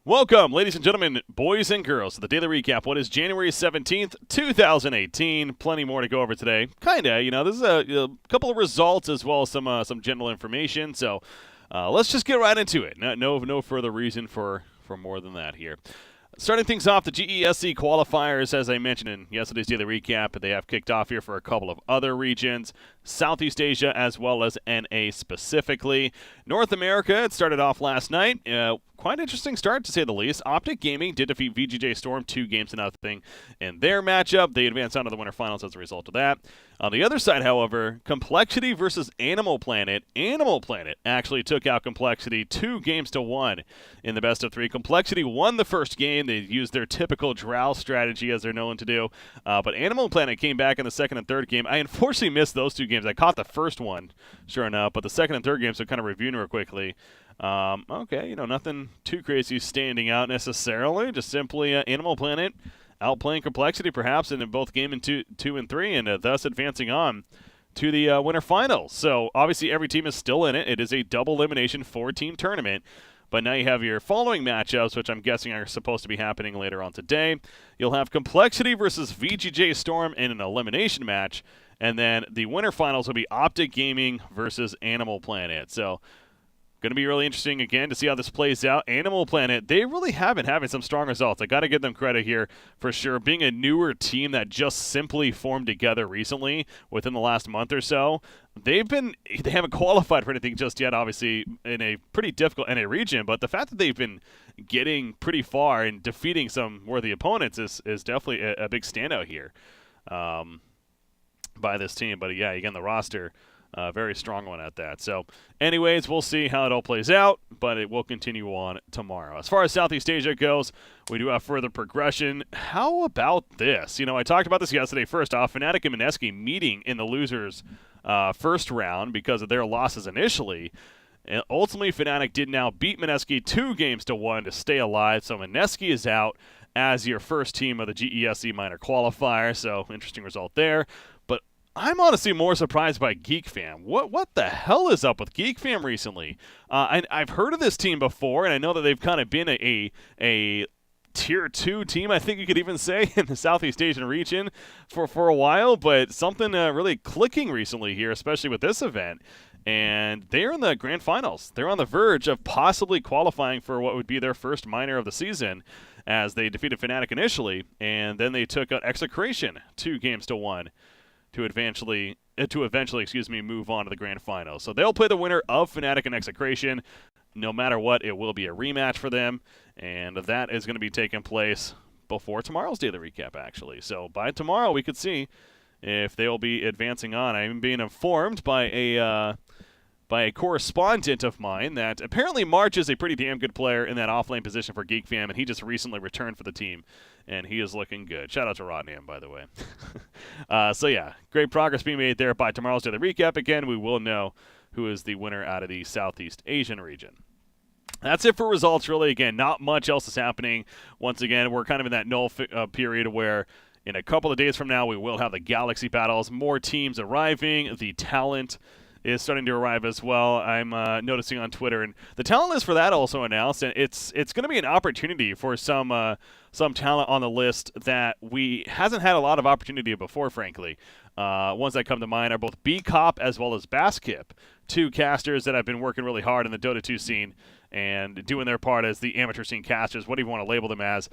Welcome, ladies and gentlemen, boys and girls, to the Daily Recap. What is January 17th, 2018? Plenty more to go over today. This is a couple of results as well as some general information. So let's just get right into it. No further reason for more than that here. Starting things off, the GESC qualifiers, as I mentioned in yesterday's Daily Recap, they have kicked off here for a couple of other regions, Southeast Asia as well as NA specifically. North America, it started off last night. Quite interesting start, to say the least. Optic Gaming did defeat VGJ Storm 2-0 in their matchup. They advanced on to the winter finals as a result of that. On the other side, however, Complexity versus Animal Planet. Animal Planet actually took out Complexity 2-1 in the best of three. Complexity won the first game. They used their typical drow strategy, as they're known to do. But Animal Planet came back in the second and third game. I unfortunately missed those two games. I caught the first one, sure enough, but the second and third games, so kind of reviewing real quickly. Nothing too crazy standing out necessarily. Just simply Animal Planet outplaying Complexity, perhaps, in both game and two and three, and thus advancing on to the winter finals. So obviously, every team is still in it. It is a double elimination 4-team tournament. But now you have your following matchups, which I'm guessing are supposed to be happening later on today. You'll have Complexity versus VGJ Storm in an elimination match, and then the winter finals will be Optic Gaming versus Animal Planet. So going to be really interesting, again, to see how this plays out. Animal Planet, they really have been having some strong results. I got to give them credit here for sure. Being a newer team that just simply formed together recently within the last month or so, they haven't qualified for anything just yet, obviously, in a pretty difficult NA region, but the fact that they've been getting pretty far and defeating some worthy opponents is definitely a big standout here by this team. But yeah, again, the roster, very strong one at that. So anyways, we'll see how it all plays out, but it will continue on tomorrow. As far as Southeast Asia goes, we do have further progression. How about this? I talked about this yesterday. First off, Fnatic and Mineski meeting in the losers first round because of their losses initially. And ultimately, Fnatic did now beat Mineski 2-1 to stay alive, so Mineski is out as your first team of the GESC minor qualifier, so interesting result there. I'm honestly more surprised by GeekFam. What the hell is up with GeekFam recently? I've heard of this team before, and I know that they've kind of been a Tier 2 team, I think you could even say, in the Southeast Asian region for a while, but something really clicking recently here, especially with this event. And they're in the grand finals. They're on the verge of possibly qualifying for what would be their first minor of the season, as they defeated Fnatic initially, and then they took out Execration 2-1. To eventually, move on to the grand final. So they'll play the winner of Fnatic and Execration. No matter what, it will be a rematch for them, and that is going to be taking place before tomorrow's Daily Recap, actually. So by tomorrow, we could see if they will be advancing on. I'm being informed by a correspondent of mine that apparently March is a pretty damn good player in that offlane position for GeekFam, and he just recently returned for the team, and he is looking good. Shout out to Rodnam, by the way. So yeah, great progress being made there. By tomorrow's Daily Recap, again, we will know who is the winner out of the Southeast Asian region. That's it for results, really. Again, not much else is happening. Once again, we're kind of in that null period where in a couple of days from now, we will have the Galaxy battles, more teams arriving, the talent is starting to arrive as well. I'm noticing on Twitter, and the talent list for that also announced, and it's going to be an opportunity for some talent on the list that we hasn't had a lot of opportunity before, frankly. Ones that come to mind are both B-Cop as well as Baskip, two casters that have been working really hard in the Dota 2 scene and doing their part as the amateur scene casters, what do you want to label them as,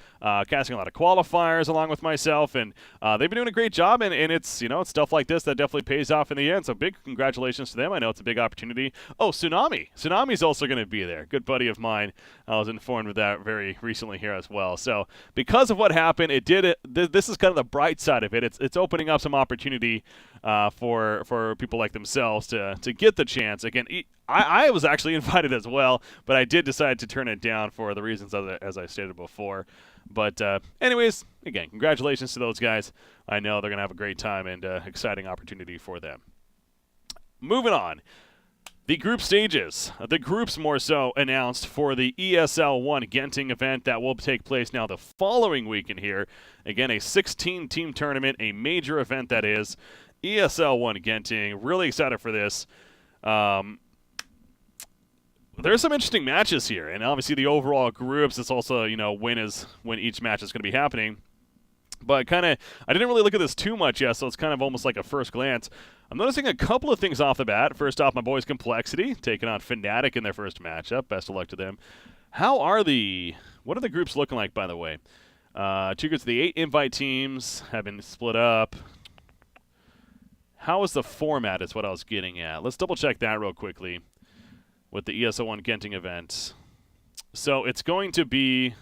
casting a lot of qualifiers along with myself, and they've been doing a great job, and it's it's stuff like this that definitely pays off in the end, so big congratulations to them. I know it's a big opportunity. Oh, Tsunami's also going to be there. Good buddy of mine. I was informed of that very recently here as well. So because of what happened, this is kind of the bright side of it. It's opening up some opportunity for people like themselves to get the chance. Again, I was actually invited as well, but I did decide to turn it down for the reasons as I stated before. But anyways, again, congratulations to those guys. I know they're going to have a great time and exciting opportunity for them. Moving on. The group stages. The groups more so announced for the ESL 1 Genting event that will take place now the following weekend here. Again, a 16-team tournament, a major event that is. ESL 1 Genting. Really excited for this. there's some interesting matches here, and obviously the overall groups, it's also, when each match is going to be happening. But I didn't really look at this too much yet, so it's kind of almost like a first glance. I'm noticing a couple of things off the bat. First off, my boys Complexity taking on Fnatic in their first matchup. Best of luck to them. What are the groups looking like, by the way? 2 groups of the 8 invite teams have been split up. How is the format is what I was getting at. Let's double check that real quickly with the ESL 1 Genting event. So it's going to be...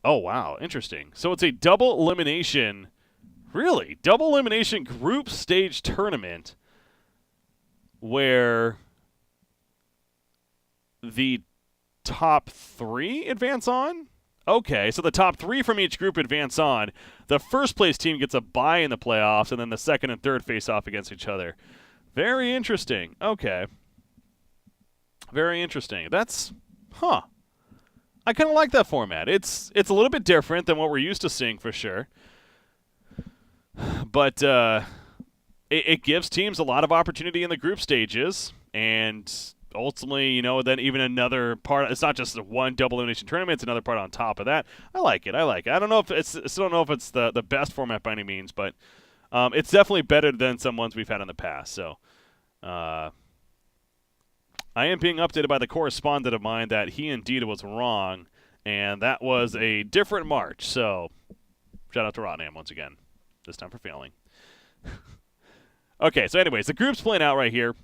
Oh, wow. Interesting. So it's a double elimination... Really? Double elimination group stage tournament where the top 3 advance on? Okay, so the top 3 from each group advance on. The first place team gets a bye in the playoffs, and then the second and third face off against each other. Very interesting. Okay. Very interesting. That's... Huh. I kind of like that format. It's a little bit different than what we're used to seeing for sure. But it gives teams a lot of opportunity in the group stages, and ultimately, then even another part. It's not just one double elimination tournament; it's another part on top of that. I like it. I don't know if it's the best format by any means, but it's definitely better than some ones we've had in the past. So, I am being updated by the correspondent of mine that he indeed was wrong, and that was a different March. So, shout out to Rotterdam once again. This time for failing. Okay, so anyways, the group's playing out right here.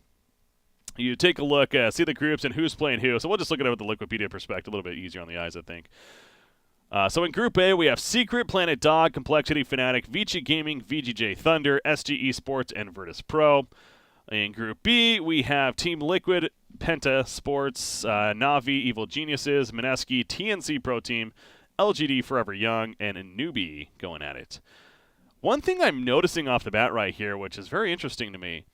You take a look, see the groups and who's playing who. So we'll just look at it with the Liquipedia perspective, a little bit easier on the eyes, I think. So in Group A, we have Secret, Planet Dog, Complexity, Fnatic, Vici Gaming, VGJ Thunder, SG Esports, and Virtus Pro. In Group B, we have Team Liquid, Penta Sports, Navi, Evil Geniuses, Mineski, TNC Pro Team, LGD Forever Young, and Newbie going at it. One thing I'm noticing off the bat right here, which is very interesting to me,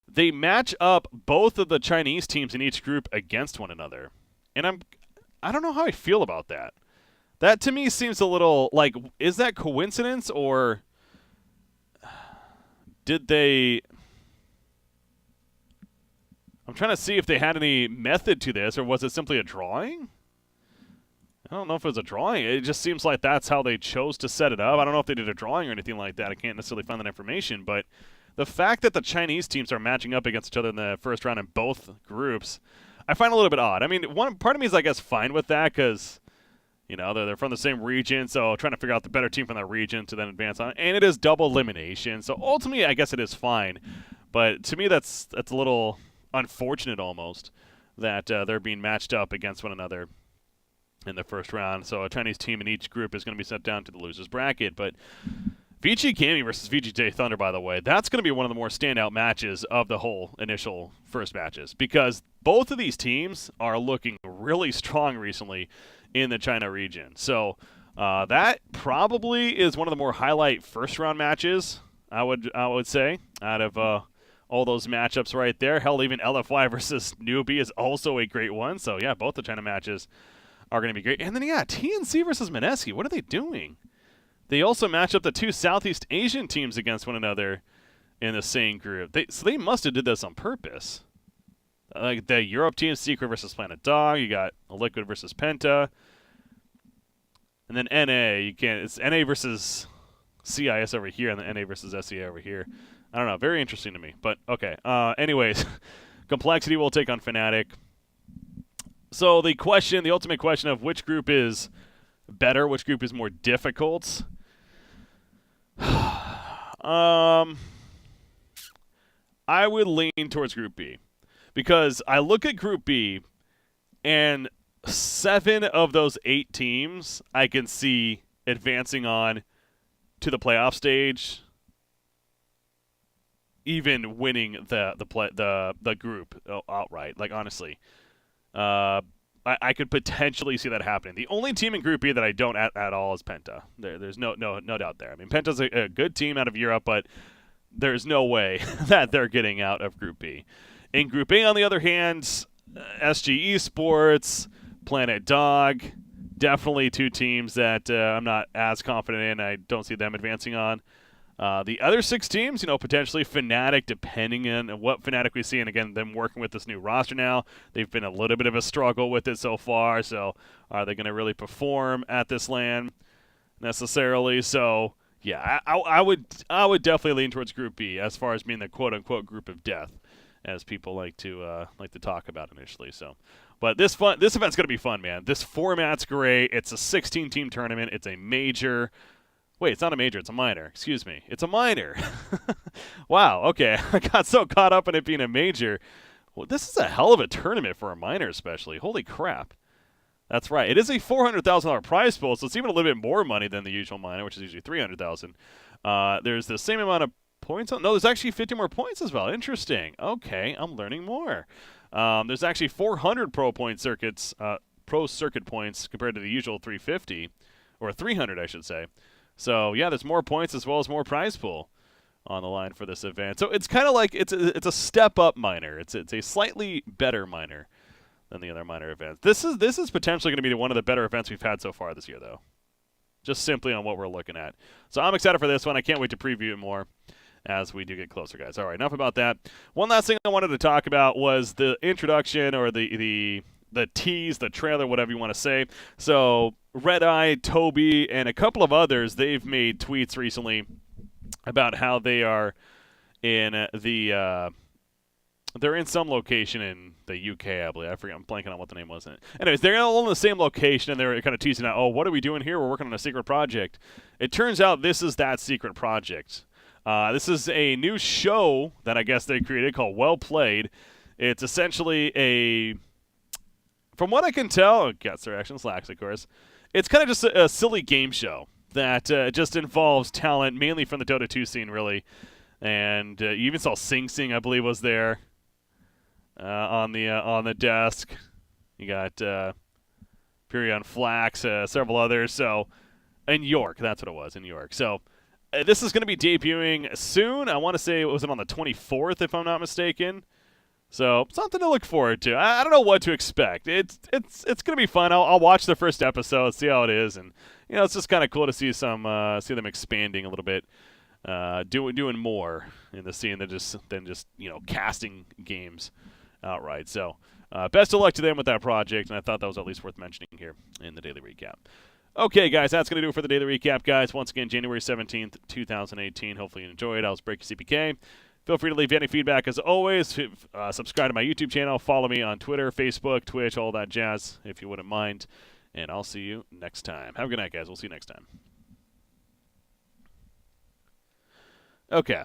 they match up both of the Chinese teams in each group against one another. And I don't know how I feel about that. That to me seems a little like, is that coincidence or did they... I'm trying to see if they had any method to this, or was it simply a drawing? I don't know if it was a drawing. It just seems like that's how they chose to set it up. I don't know if they did a drawing or anything like that. I can't necessarily find that information, but the fact that the Chinese teams are matching up against each other in the first round in both groups, I find a little bit odd. I mean, one part of me is, I guess, fine with that because, they're from the same region, so trying to figure out the better team from that region to then advance on. And it is double elimination, so ultimately, I guess it is fine. But to me, that's a little unfortunate almost that they're being matched up against one another in the first round. So a Chinese team in each group is going to be sent down to the losers bracket. But Vici Gaming versus VGJ Thunder, by the way, that's going to be one of the more standout matches of the whole initial first matches, because both of these teams are looking really strong recently in the China region. So that probably is one of the more highlight first round matches, I would say, out of all those matchups right there. Hell, even LFY versus Newbie is also a great one. So yeah, both the China matches are going to be great. And then, yeah, TNC versus Mineski. What are they doing? They also match up the 2 Southeast Asian teams against one another in the same group. So they must have did this on purpose. Like the Europe team, Secret versus Planet Dog. You got Liquid versus Penta. And then NA. It's NA versus CIS over here, and then NA versus SCA over here. I don't know. Very interesting to me. But, okay. Anyways, Complexity will take on Fnatic. So the ultimate question of which group is better, which group is more difficult. I would lean towards Group B, because I look at Group B, and 7 of those 8 teams I can see advancing on to the playoff stage, even winning the group outright. Like, honestly. I could potentially see that happening. The only team in Group B that I don't at all is Penta. There's no doubt there. I mean, Penta's a good team out of Europe, but there's no way that they're getting out of Group B. In Group A, on the other hand, SG Esports, Planet Dog, definitely 2 teams that I'm not as confident in. I don't see them advancing on. The other 6 teams, potentially Fnatic, depending on what Fnatic we see, and again, them working with this new roster now, they've been a little bit of a struggle with it so far, so are they going to really perform at this LAN necessarily? So, yeah, I would definitely lean towards Group B as far as being the quote-unquote group of death, as people like to talk about initially. So, but this event's going to be fun, man. This format's great. It's a 16-team tournament. It's a major. Wait, it's not a major. It's a minor. Excuse me. It's a minor. Wow. Okay. I got so caught up in it being a major. Well, this is a hell of a tournament for a minor, especially. Holy crap. That's right. It is a $400,000 prize pool, so it's even a little bit more money than the usual minor, which is usually $300,000. There's the same amount of points. No, there's actually 50 more points as well. Interesting. Okay, I'm learning more. There's actually 400 pro circuit points compared to the usual 350, or 300, I should say. So, yeah, there's more points as well as more prize pool on the line for this event. So it's kind of like it's a step-up minor. It's a slightly better minor than the other minor events. This is potentially going to be one of the better events we've had so far this year, though, just simply on what we're looking at. So I'm excited for this one. I can't wait to preview it more as we do get closer, guys. All right, enough about that. One last thing I wanted to talk about was the introduction, or the tease, the trailer, whatever you want to say. So Red Eye, Toby, and a couple of others, they've made tweets recently about how they are in they're in some location in the UK, I believe. I forget. I'm blanking on what the name was. Anyways, they're all in the same location, and they're kind of teasing out, oh, what are we doing here? We're working on a secret project. It turns out this is that secret project. This is a new show that I guess they created called Well Played. It's essentially from what I can tell, Guts Their Actions Lacks, of course, it's kind of just a silly game show that just involves talent, mainly from the Dota 2 scene, really. And you even saw Sing Sing, I believe, was there on the desk. You got Purion Flax, several others. So, in York, that's what it was, in York. So, this is going to be debuting soon. I want to say it was on the 24th, if I'm not mistaken. So, something to look forward to. I don't know what to expect. It's going to be fun. I'll watch the first episode, see how it is, and it's just kind of cool to see see them expanding a little bit, doing more in the scene than just casting games outright. So, best of luck to them with that project, and I thought that was at least worth mentioning here in the daily recap. Okay, guys, that's going to do it for the daily recap, guys. Once again, January 17th, 2018. Hopefully you enjoyed. I was Breaky CPK. Feel free to leave any feedback as always. Subscribe to my YouTube channel. Follow me on Twitter, Facebook, Twitch, all that jazz, if you wouldn't mind. And I'll see you next time. Have a good night, guys. We'll see you next time. Okay.